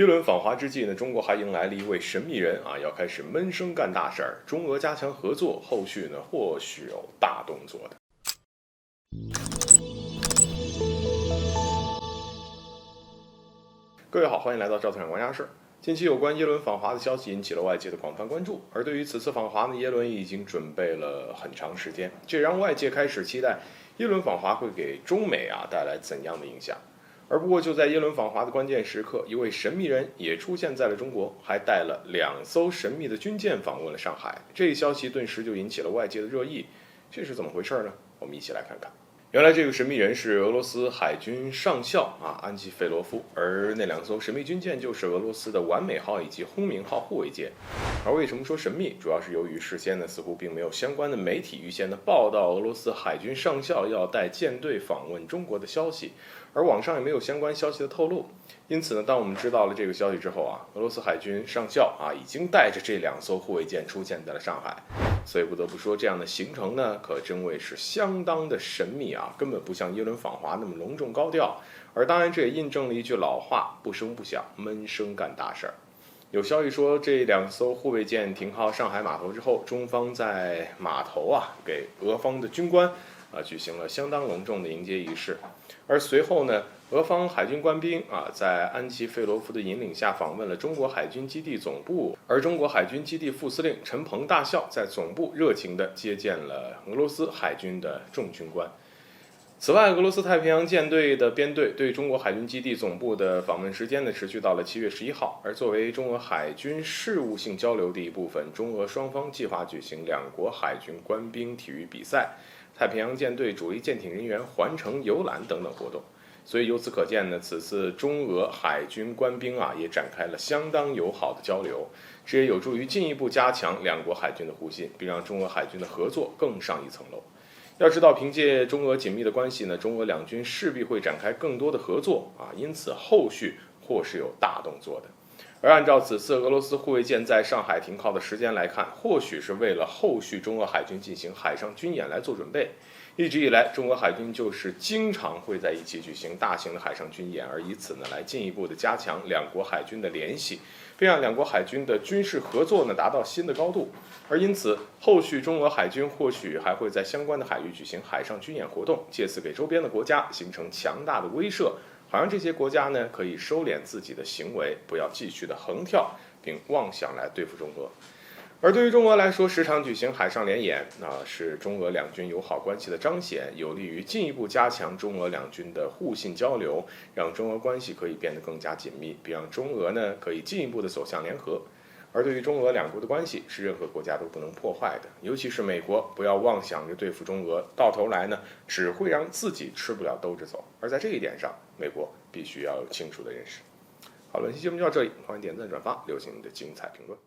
耶伦访华之际呢，中国还迎来了一位神秘人啊，要开始闷声干大事儿。中俄加强合作，后续呢或许有大动作的。各位好，欢迎来到赵特产观察室。近期有关耶伦访华的消息引起了外界的广泛关注，而对于此次访华呢，耶伦已经准备了很长时间，这让外界开始期待耶伦访华会给中美带来怎样的影响。而不过就在耶伦访华的关键时刻，一位神秘人也出现在了中国，还带了2艘神秘的军舰访问了上海。这一消息顿时就引起了外界的热议，这是怎么回事呢？我们一起来看看。原来这个神秘人是俄罗斯海军上校安基费罗夫，而那2艘神秘军舰就是俄罗斯的完美号以及轰鸣号护卫舰。而为什么说神秘，主要是由于事先呢似乎并没有相关的媒体预先的报道俄罗斯海军上校要带舰队访问中国的消息，而网上也没有相关消息的透露。因此呢，当我们知道了这个消息之后俄罗斯海军上校已经带着这2艘护卫舰出现在了上海。所以不得不说，这样的行程呢，可真谓是相当的神秘根本不像耶伦访华那么隆重高调。而当然，这也印证了一句老话：不声不响，闷声干大事儿。有消息说，这2艘护卫舰停靠上海码头之后，中方在码头给俄方的军官举行了相当隆重的迎接仪式。而随后呢，俄方海军官兵在安奇费罗夫的引领下访问了中国海军基地总部，而中国海军基地副司令陈鹏大校在总部热情地接见了俄罗斯海军的众军官。此外，俄罗斯太平洋舰队的编队对中国海军基地总部的访问时间呢，持续到了7月11号。而作为中俄海军事务性交流的一部分，中俄双方计划举行2国海军官兵体育比赛、太平洋舰队主力舰艇人员环城游览等等活动。所以由此可见呢，此次中俄海军官兵也展开了相当友好的交流，这也有助于进一步加强2国海军的互信，并让中俄海军的合作更上一层楼。要知道，凭借中俄紧密的关系呢，中俄2军势必会展开更多的合作因此后续或是有大动作的。而按照此次俄罗斯护卫舰在上海停靠的时间来看，或许是为了后续中俄海军进行海上军演来做准备。一直以来，中俄海军就是经常会在一起举行大型的海上军演，而以此呢来进一步的加强2国海军的联系，并让2国海军的军事合作呢达到新的高度。而因此，后续中俄海军或许还会在相关的海域举行海上军演活动，借此给周边的国家形成强大的威慑，好让这些国家呢可以收敛自己的行为，不要继续的横跳，并妄想来对付中俄。而对于中俄来说，时常举行海上联演是中俄2军友好关系的彰显，有利于进一步加强中俄2军的互信交流，让中俄关系可以变得更加紧密，并让中俄呢可以进一步的走向联合。而对于中俄2国的关系，是任何国家都不能破坏的，尤其是美国，不要妄想着对付中俄，到头来呢只会让自己吃不了兜着走。而在这一点上，美国必须要有清楚的认识。好了，本期节目就到这里，欢迎点赞转发，留下你的精彩评论。